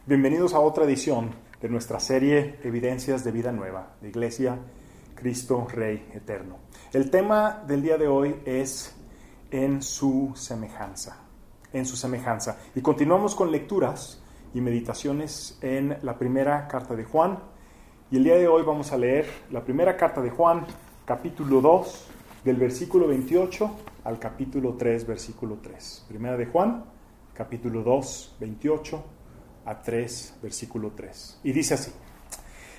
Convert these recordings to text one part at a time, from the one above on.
Bienvenidos a otra edición de nuestra serie Evidencias de Vida Nueva, de Iglesia Cristo Rey Eterno. El tema del día de hoy es en su semejanza, Y continuamos con lecturas y meditaciones en la primera carta de Juan. Y el día de hoy vamos a leer la primera carta de Juan, capítulo 2, del versículo 28 al capítulo 3, versículo 3. Primera de Juan, capítulo 2, 28 a 3, versículo 3. Y dice así: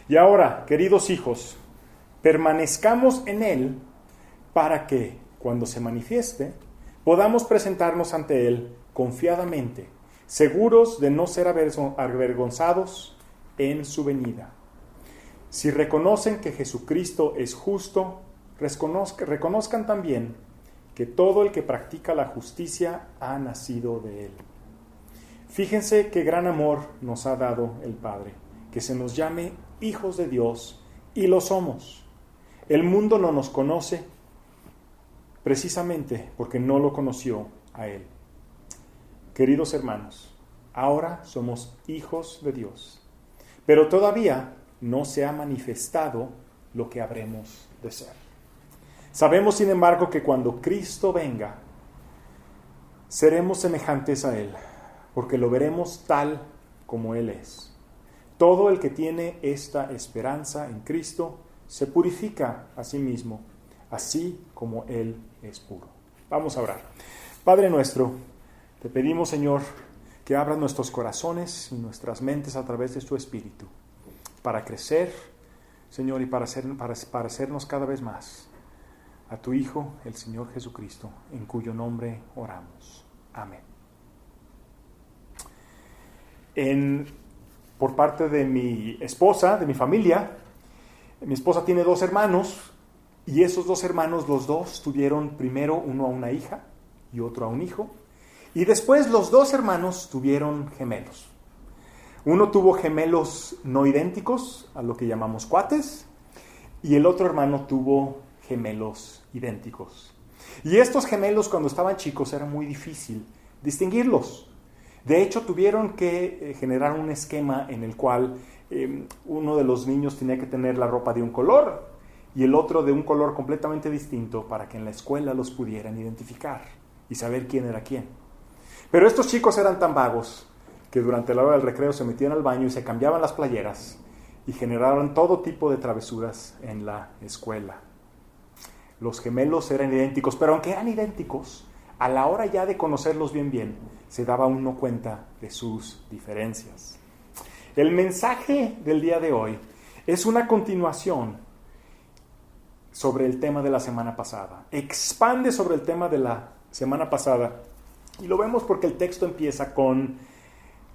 Y ahora, queridos hijos, permanezcamos en Él para que, cuando se manifieste, podamos presentarnos ante Él confiadamente, seguros de no ser avergonzados en su venida. Si reconocen que Jesucristo es justo, reconozcan también que todo el que practica la justicia ha nacido de Él. Fíjense qué gran amor nos ha dado el Padre, que se nos llame hijos de Dios, y lo somos. El mundo no nos conoce precisamente porque no lo conoció a Él. Queridos hermanos, ahora somos hijos de Dios, pero todavía no se ha manifestado lo que habremos de ser. Sabemos, sin embargo, que cuando Cristo venga, seremos semejantes a Él, porque lo veremos tal como Él es. Todo el que tiene esta esperanza en Cristo se purifica a sí mismo, así como Él es puro. Vamos a orar. Padre nuestro, te pedimos, Señor, que abras nuestros corazones y nuestras mentes a través de tu Espíritu, para crecer, Señor, y para parecernos cada vez más a tu Hijo, el Señor Jesucristo, en cuyo nombre oramos. Amén. Por parte de mi esposa, de mi familia, mi esposa tiene 2 hermanos, y esos 2 hermanos, los dos tuvieron primero uno a una hija y otro a un hijo, y después los 2 hermanos tuvieron gemelos. Uno tuvo gemelos no idénticos, a lo que llamamos cuates, y el otro hermano tuvo gemelos idénticos. Y estos gemelos, cuando estaban chicos, era muy difícil distinguirlos. De hecho, tuvieron que generar un esquema en el cual uno de los niños tenía que tener la ropa de un color y el otro de un color completamente distinto, para que en la escuela los pudieran identificar y saber quién era quién. Pero estos chicos eran tan vagos que durante la hora del recreo se metían al baño y se cambiaban las playeras y generaban todo tipo de travesuras en la escuela. Los gemelos eran idénticos, pero aunque eran idénticos, a la hora ya de conocerlos bien, se daba uno cuenta de sus diferencias. El mensaje del día de hoy es una continuación sobre el tema de la semana pasada. Expande sobre el tema de la semana pasada. Y lo vemos porque el texto empieza con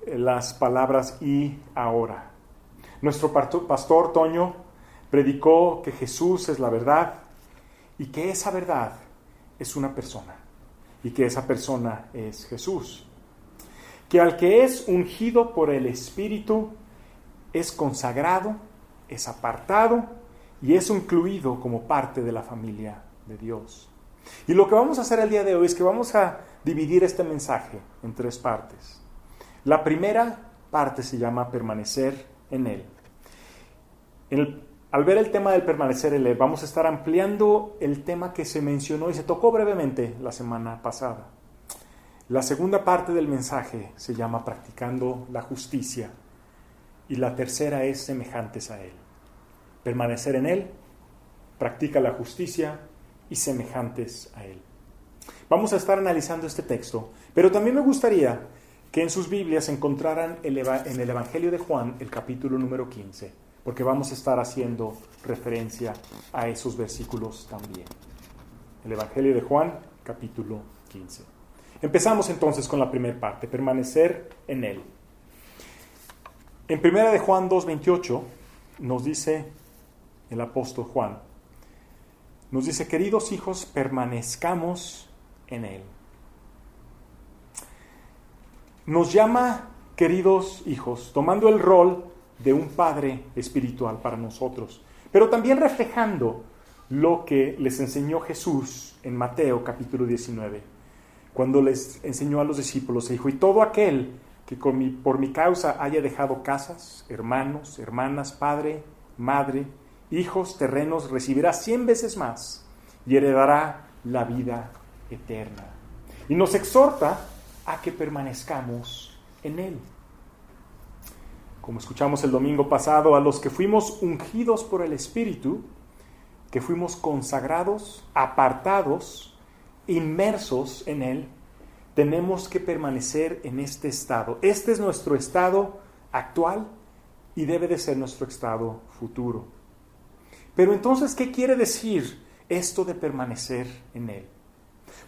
las palabras "y ahora". Nuestro pastor Toño predicó que Jesús es la verdad y que esa verdad es una persona. Y que esa persona es Jesús. Que al que es ungido por el Espíritu es consagrado, es apartado y es incluido como parte de la familia de Dios. Y lo que vamos a hacer el día de hoy es que vamos a dividir este mensaje en 3 partes. La primera parte se llama permanecer en Él. Al ver el tema del permanecer en Él, vamos a estar ampliando el tema que se mencionó y se tocó brevemente la semana pasada. La segunda parte del mensaje se llama practicando la justicia y la tercera es semejantes a Él. Permanecer en Él, practica la justicia y semejantes a Él. Vamos a estar analizando este texto, pero también me gustaría que en sus Biblias encontraran en el Evangelio de Juan el capítulo número 15, porque vamos a estar haciendo referencia a esos versículos también. El Evangelio de Juan, capítulo 15. Empezamos entonces con la primera parte, permanecer en Él. En primera de Juan 2:28 nos dice el apóstol Juan, nos dice: queridos hijos, permanezcamos en Él. Nos llama queridos hijos, tomando el rol de un padre espiritual para nosotros, pero también reflejando lo que les enseñó Jesús en Mateo capítulo 19, cuando les enseñó a los discípulos, dijo: y todo aquel que por mi causa haya dejado casas, hermanos, hermanas, padre, madre, hijos, terrenos, recibirá 100 veces más y heredará la vida eterna. Y nos exhorta a que permanezcamos en Él. Como escuchamos el domingo pasado, a los que fuimos ungidos por el Espíritu, que fuimos consagrados, apartados, inmersos en Él, tenemos que permanecer en este estado. Este es nuestro estado actual y debe de ser nuestro estado futuro. Pero entonces, ¿qué quiere decir esto de permanecer en Él?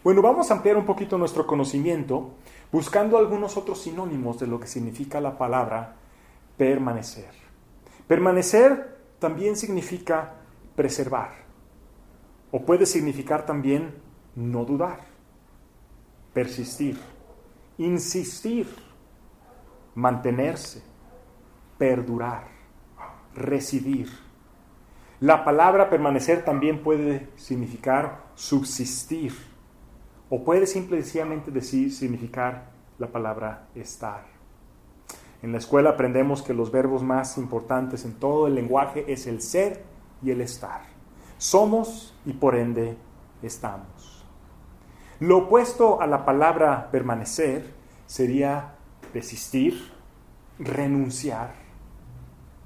Bueno, vamos a ampliar un poquito nuestro conocimiento buscando algunos otros sinónimos de lo que significa la palabra permanecer. Permanecer también significa preservar, o puede significar también no dudar, persistir, insistir, mantenerse, perdurar, residir. La palabra permanecer también puede significar subsistir, o puede simplemente significar la palabra estar. En la escuela aprendemos que los verbos más importantes en todo el lenguaje es el ser y el estar. Somos y por ende estamos. Lo opuesto a la palabra permanecer sería desistir, renunciar,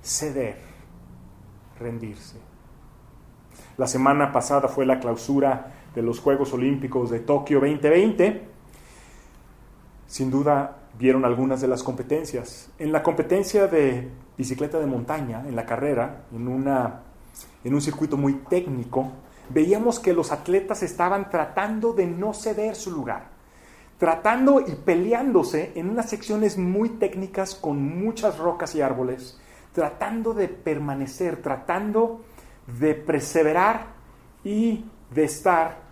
ceder, rendirse. La semana pasada fue la clausura de los Juegos Olímpicos de Tokio 2020. Sin duda vieron algunas de las competencias. En la competencia de bicicleta de montaña, en la carrera, en un circuito muy técnico, veíamos que los atletas estaban tratando de no ceder su lugar, tratando y peleándose en unas secciones muy técnicas con muchas rocas y árboles, tratando de permanecer, tratando de perseverar y de estar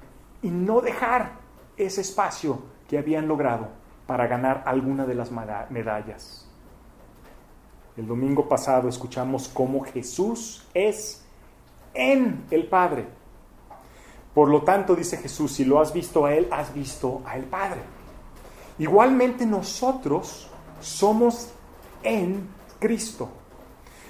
y no dejar ese espacio que habían logrado para ganar alguna de las medallas. El domingo pasado escuchamos cómo Jesús es en el Padre. Por lo tanto, dice Jesús, si lo has visto a Él, has visto al Padre. Igualmente nosotros somos en Cristo.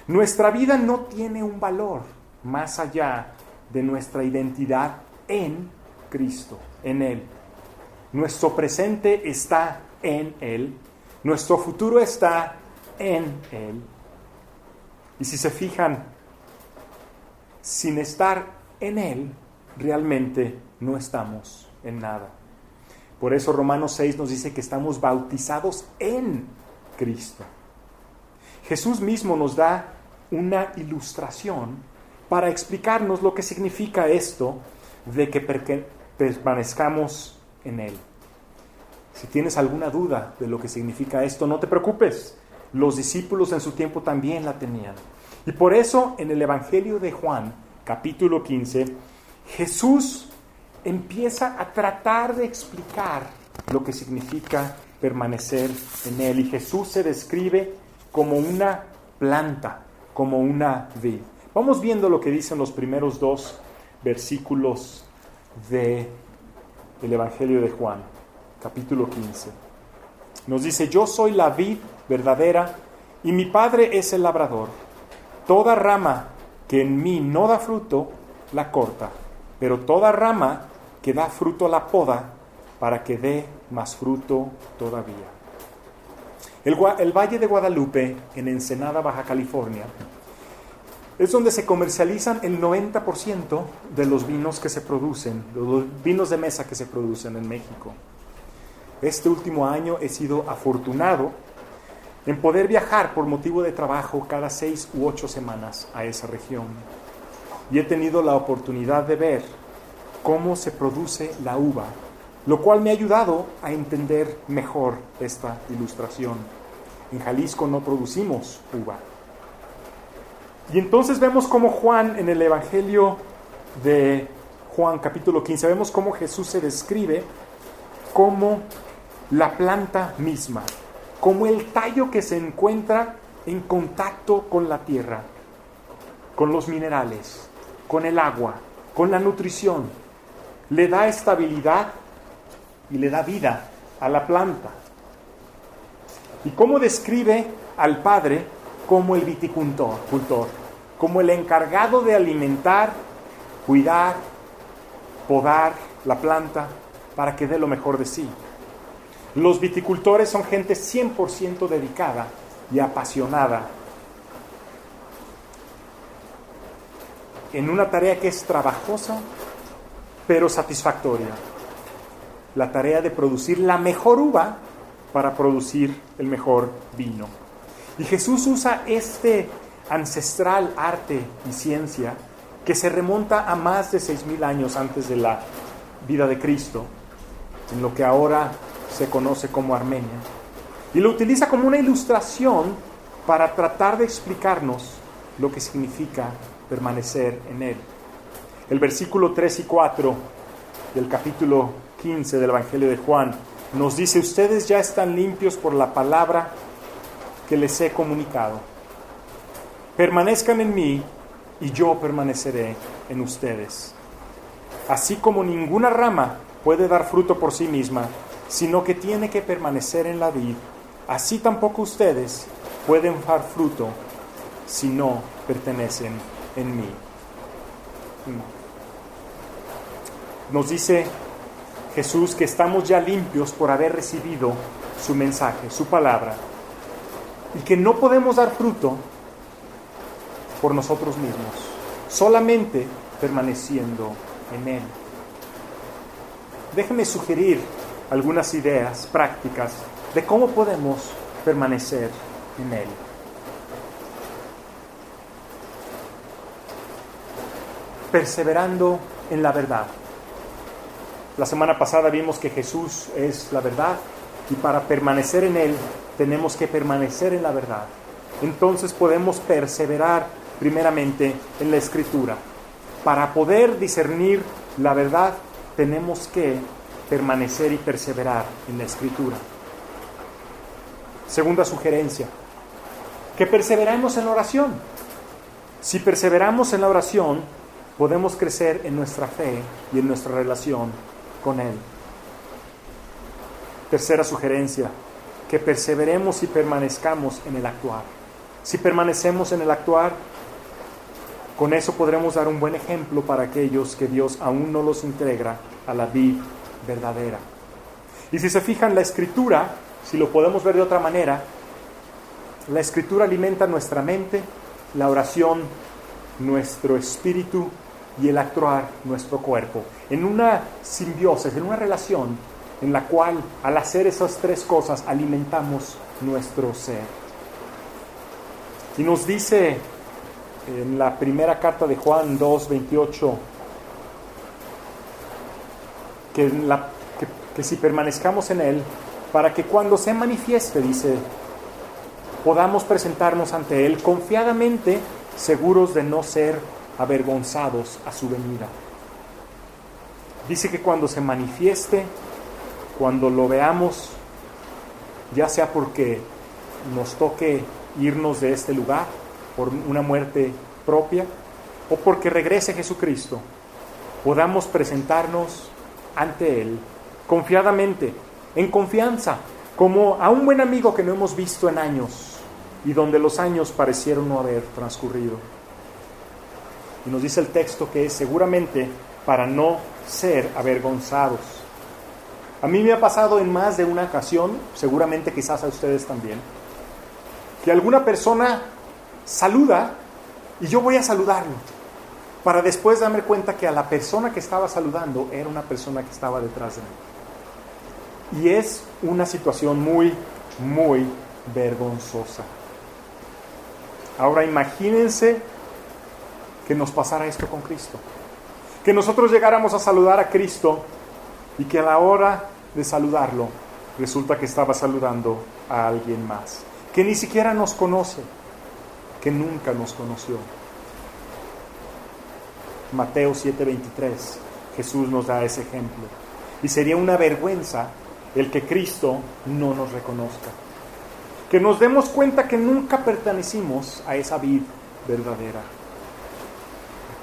Nuestra vida no tiene un valor más allá de nuestra identidad en Cristo, en Él. Nuestro presente está en Él. Nuestro futuro está en Él. Y si se fijan, sin estar en Él, realmente no estamos en nada. Por eso Romanos 6 nos dice que estamos bautizados en Cristo. Jesús mismo nos da una ilustración para explicarnos lo que significa esto de que permanezcamos en Él. Si tienes alguna duda de lo que significa esto, no te preocupes. Los discípulos en su tiempo también la tenían. Y por eso en el Evangelio de Juan, capítulo 15, Jesús empieza a tratar de explicar lo que significa permanecer en Él. Y Jesús se describe como una planta, como una vid. Vamos viendo lo que dicen los primeros 2 versículos del Evangelio de Juan, capítulo 15. Nos dice: yo soy la vid verdadera y mi Padre es el labrador. Toda rama que en mí no da fruto, la corta, pero toda rama que da fruto la poda para que dé más fruto todavía. El Valle de Guadalupe, en Ensenada, Baja California, es donde se comercializan el 90% de los vinos que se producen, los vinos de mesa que se producen en México. Este último año he sido afortunado en poder viajar por motivo de trabajo cada 6 u 8 semanas a esa región. Y he tenido la oportunidad de ver cómo se produce la uva, lo cual me ha ayudado a entender mejor esta ilustración. En Jalisco no producimos uva. Y entonces vemos cómo Juan, en el Evangelio de Juan, capítulo 15, vemos cómo Jesús se describe como la planta misma, como el tallo que se encuentra en contacto con la tierra, con los minerales, con el agua, con la nutrición. Le da estabilidad y le da vida a la planta. ¿Y cómo describe al Padre? Como el viticultor, como el encargado de alimentar, cuidar, podar la planta para que dé lo mejor de sí. Los viticultores son gente 100% dedicada y apasionada en una tarea que es trabajosa, pero satisfactoria. La tarea de producir la mejor uva para producir el mejor vino. Y Jesús usa este ancestral arte y ciencia que se remonta a más de 6,000 años antes de la vida de Cristo, en lo que ahora se conoce como Armenia, y lo utiliza como una ilustración para tratar de explicarnos lo que significa permanecer en Él. El versículo 3 y 4 del capítulo 15 del Evangelio de Juan nos dice: ustedes ya están limpios por la palabra que les he comunicado. Permanezcan en mí y yo permaneceré en ustedes. Así como ninguna rama puede dar fruto por sí misma, sino que tiene que permanecer en la vid, así tampoco ustedes pueden dar fruto si no pertenecen en mí. Nos dice Jesús que estamos ya limpios por haber recibido su mensaje, su palabra, y que no podemos dar fruto por nosotros mismos, solamente permaneciendo en Él. Déjenme sugerir algunas ideas prácticas de cómo podemos permanecer en Él. Perseverando en la verdad. La semana pasada vimos que Jesús es la verdad y para permanecer en Él tenemos que permanecer en la verdad. Entonces podemos perseverar primeramente en la Escritura. Para poder discernir la verdad tenemos que permanecer y perseverar en la Escritura. Segunda sugerencia, que perseveremos en la oración. Si perseveramos en la oración, podemos crecer en nuestra fe y en nuestra relación con Él. Tercera sugerencia, que perseveremos y permanezcamos en el actuar. Si permanecemos en el actuar, con eso podremos dar un buen ejemplo para aquellos que Dios aún no los integra a la vid verdadera. Y si se fijan, la Escritura, si lo podemos ver de otra manera, la Escritura alimenta nuestra mente, la oración nuestro espíritu y el actuar nuestro cuerpo, en una simbiosis, en una relación en la cual al hacer esas tres cosas alimentamos nuestro ser. Y nos dice en la primera carta de Juan 2:28 que si permanezcamos en Él, para que cuando se manifieste, dice, podamos presentarnos ante Él confiadamente, seguros de no ser avergonzados a su venida. Dice que cuando se manifieste, cuando lo veamos, ya sea porque nos toque irnos de este lugar por una muerte propia o porque regrese Jesucristo, podamos presentarnos ante Él confiadamente, en confianza, como a un buen amigo que no hemos visto en años y donde los años parecieron no haber transcurrido. Y nos dice el texto que es seguramente para no ser avergonzados. A mí me ha pasado en más de una ocasión, seguramente quizás a ustedes también, que alguna persona saluda y yo voy a saludarlo, para después darme cuenta que a la persona que estaba saludando era una persona que estaba detrás de mí. Y es una situación muy, muy vergonzosa. Ahora imagínense que nos pasara esto con Cristo. Que nosotros llegáramos a saludar a Cristo y que a la hora de saludarlo resulta que estaba saludando a alguien más, que ni siquiera nos conoce, que nunca nos conoció. Mateo 7:23, Jesús nos da ese ejemplo. Y sería una vergüenza el que Cristo no nos reconozca. Que nos demos cuenta que nunca pertenecimos a esa vid verdadera.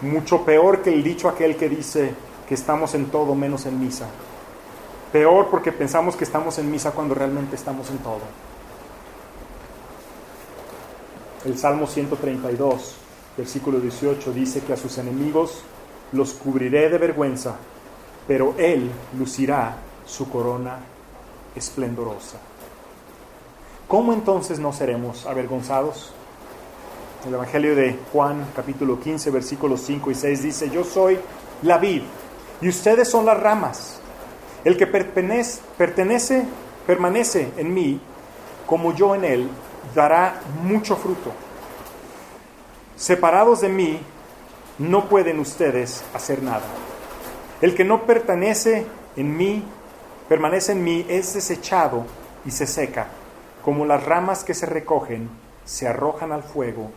Mucho peor que el dicho aquel que dice que estamos en todo menos en misa. Peor porque pensamos que estamos en misa cuando realmente estamos en todo. El Salmo 132, versículo 18, dice que a sus enemigos los cubriré de vergüenza, pero Él lucirá su corona esplendorosa. ¿Cómo entonces no seremos avergonzados? El Evangelio de Juan, capítulo 15, versículos 5 y 6 dice: yo soy la vid y ustedes son las ramas. El que permanece en mí, como yo en él, dará mucho fruto. Separados de mí, no pueden ustedes hacer nada. El que no permanece en mí, es desechado y se seca, como las ramas que se recogen, se arrojan al fuego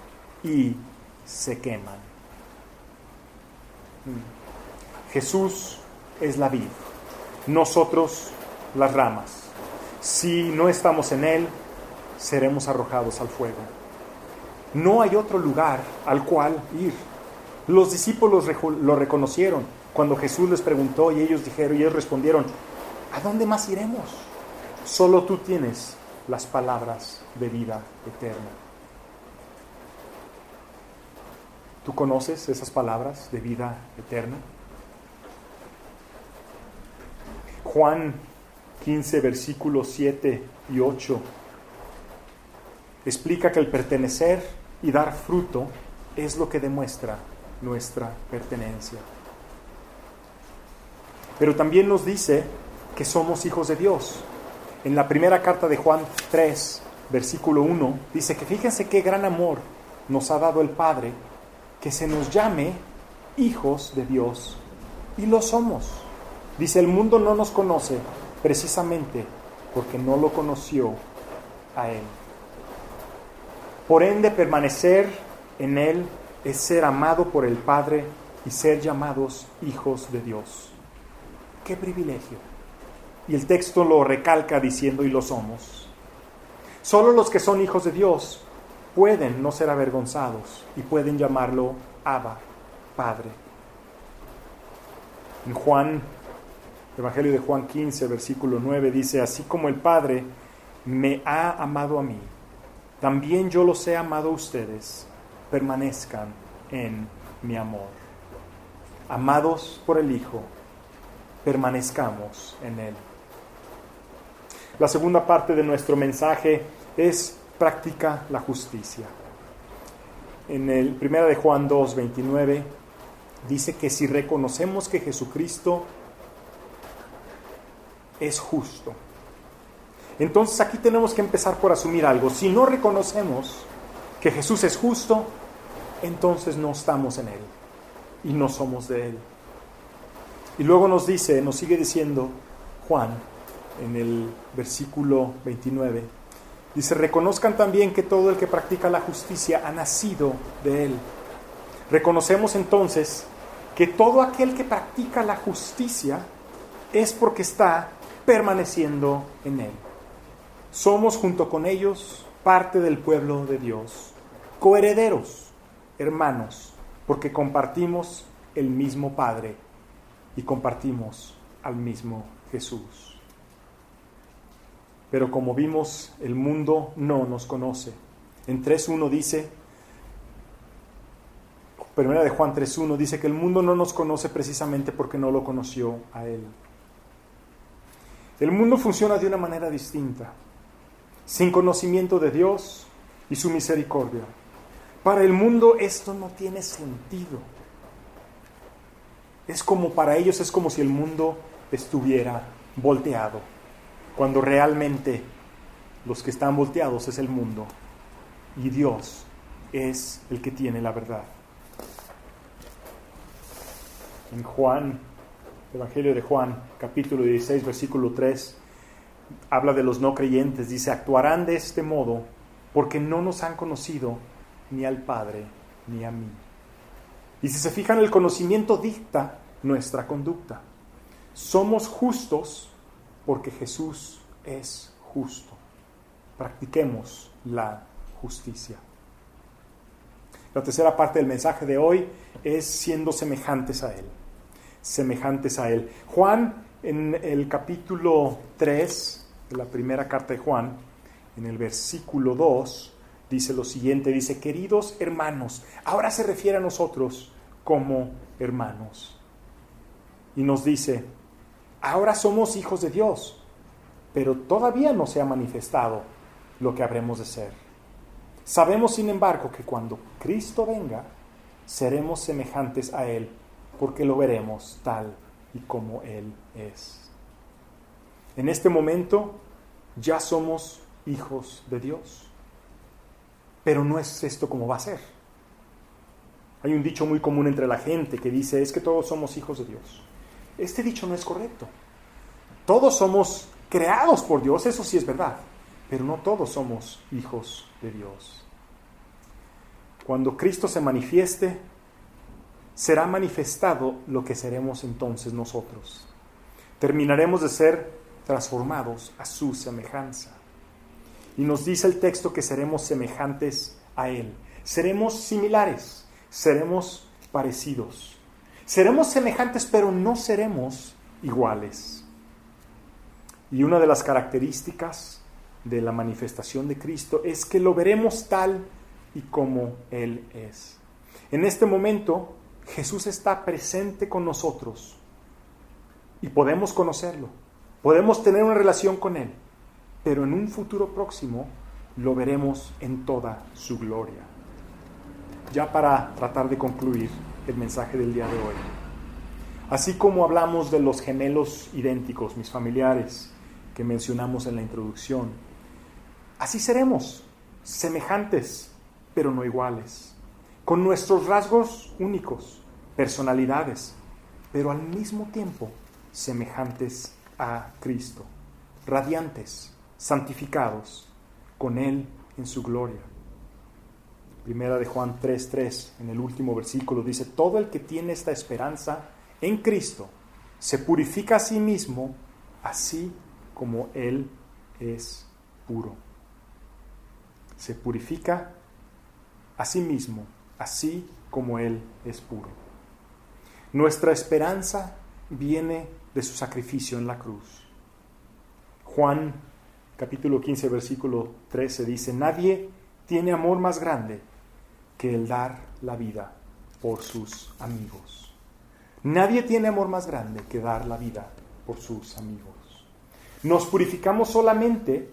y se queman. Jesús es la vid, nosotros las ramas. Si no estamos en Él, seremos arrojados al fuego. No hay otro lugar al cual ir. Los discípulos lo reconocieron cuando Jesús les preguntó y ellos respondieron: ¿a dónde más iremos? Solo tú tienes las palabras de vida eterna. ¿Tú conoces esas palabras de vida eterna? Juan 15, versículos 7 y 8 explica que el pertenecer y dar fruto es lo que demuestra nuestra pertenencia. Pero también nos dice que somos hijos de Dios. En la primera carta de Juan 3, versículo 1, dice que fíjense qué gran amor nos ha dado el Padre, que se nos llame hijos de Dios, y lo somos. Dice: el mundo no nos conoce precisamente porque no lo conoció a Él. Por ende, permanecer en Él es ser amado por el Padre y ser llamados hijos de Dios. ¡Qué privilegio! Y el texto lo recalca diciendo: y lo somos. Solo los que son hijos de Dios pueden no ser avergonzados y pueden llamarlo Abba, Padre. En Evangelio de Juan 15, versículo 9 dice: así como el Padre me ha amado a mí, también yo los he amado a ustedes. Permanezcan en mi amor. Amados por el Hijo, permanezcamos en Él. La segunda parte de nuestro mensaje es: practica la justicia. En el 1 de Juan 2, 29 dice que si reconocemos que Jesucristo es justo, entonces aquí tenemos que empezar por asumir algo. Si no reconocemos que Jesús es justo, entonces no estamos en Él y no somos de Él. Y luego nos sigue diciendo Juan en el versículo 29, dice: reconozcan también que todo el que practica la justicia ha nacido de Él. Reconocemos entonces que todo aquel que practica la justicia es porque está permaneciendo en Él. Somos junto con ellos parte del pueblo de Dios, coherederos, hermanos, porque compartimos el mismo Padre y compartimos al mismo Jesús. Pero como vimos, el mundo no nos conoce. En 3.1 dice, Primera de Juan 3.1 dice que el mundo no nos conoce precisamente porque no lo conoció a Él. El mundo funciona de una manera distinta, sin conocimiento de Dios y su misericordia. Para el mundo esto no tiene sentido. Para ellos es como si el mundo estuviera volteado, cuando realmente los que están volteados es el mundo y Dios es el que tiene la verdad. En Evangelio de Juan, capítulo 16, versículo 3, habla de los no creyentes. Dice: actuarán de este modo porque no nos han conocido ni al Padre ni a mí. Y si se fijan, el conocimiento dicta nuestra conducta. Somos justos porque Jesús es justo. Practiquemos la justicia. La tercera parte del mensaje de hoy es siendo semejantes a Él. Semejantes a Él. Juan, en el capítulo 3 de la primera carta de Juan, en el versículo 2, dice lo siguiente, dice, queridos hermanos, ahora se refiere a nosotros como hermanos. Y nos dice, ahora somos hijos de Dios, pero todavía no se ha manifestado lo que habremos de ser. Sabemos, sin embargo, que cuando Cristo venga, seremos semejantes a Él, porque lo veremos tal y como Él es. En este momento ya somos hijos de Dios, pero no es esto como va a ser. Hay un dicho muy común entre la gente que dice, es que todos somos hijos de Dios. Este dicho no es correcto. Todos somos creados por Dios, eso sí es verdad, pero no todos somos hijos de Dios. Cuando Cristo se manifieste, será manifestado lo que seremos entonces nosotros. Terminaremos de ser transformados a su semejanza. Y nos dice el texto que seremos semejantes a Él. Seremos similares, seremos parecidos. Seremos semejantes, pero no seremos iguales. Y una de las características de la manifestación de Cristo es que lo veremos tal y como Él es. En este momento, Jesús está presente con nosotros y podemos conocerlo, podemos tener una relación con Él, pero en un futuro próximo lo veremos en toda su gloria. Ya para tratar de concluir el mensaje del día de hoy, así como hablamos de los gemelos idénticos, mis familiares, que mencionamos en la introducción, así seremos, semejantes, pero no iguales, con nuestros rasgos únicos, personalidades, pero al mismo tiempo semejantes a Cristo, radiantes, santificados, con Él en su gloria. Primera de Juan 3:3, en el último versículo, dice, todo el que tiene esta esperanza en Cristo se purifica a sí mismo, así como Él es puro. Se purifica a sí mismo, así como Él es puro. Nuestra esperanza viene de su sacrificio en la cruz. Juan capítulo 15, versículo 13 dice, nadie tiene amor más grande que el dar la vida por sus amigos. Nadie tiene amor más grande que dar la vida por sus amigos. Nos purificamos solamente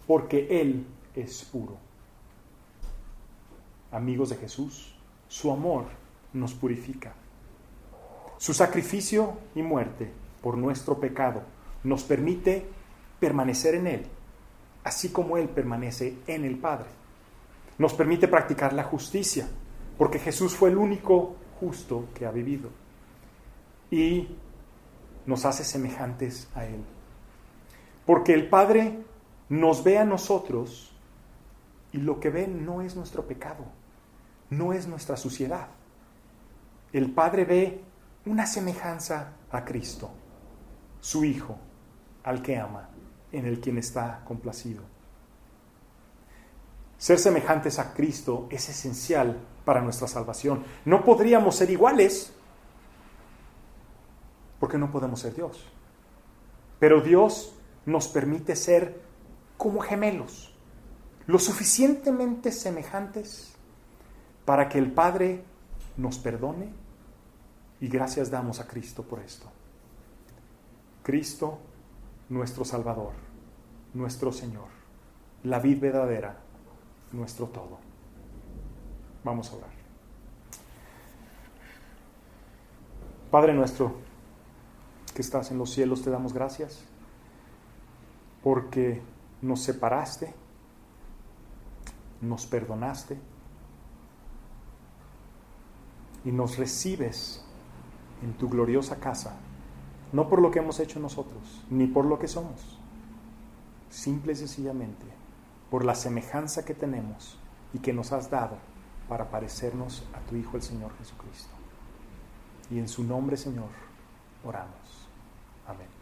porque Él es puro. Amigos de Jesús, su amor nos purifica. Su sacrificio y muerte por nuestro pecado nos permite permanecer en Él, así como Él permanece en el Padre. Nos permite practicar la justicia, porque Jesús fue el único justo que ha vivido. Y nos hace semejantes a Él. Porque el Padre nos ve a nosotros y lo que ve no es nuestro pecado, no es nuestra suciedad. El Padre ve una semejanza a Cristo, su Hijo, al que ama, en el quien está complacido. Ser semejantes a Cristo es esencial para nuestra salvación. No podríamos ser iguales porque no podemos ser Dios. Pero Dios nos permite ser como gemelos, lo suficientemente semejantes para que el Padre nos perdone, y gracias damos a Cristo por esto. Cristo, nuestro Salvador, nuestro Señor, la vid verdadera, nuestro todo. Vamos a orar. Padre nuestro que estás en los cielos, te damos gracias porque nos separaste, nos perdonaste y nos recibes en tu gloriosa casa, no por lo que hemos hecho nosotros, ni por lo que somos, simple y sencillamente por la semejanza que tenemos y que nos has dado para parecernos a tu Hijo, el Señor Jesucristo. Y en su nombre, Señor, oramos. Amén.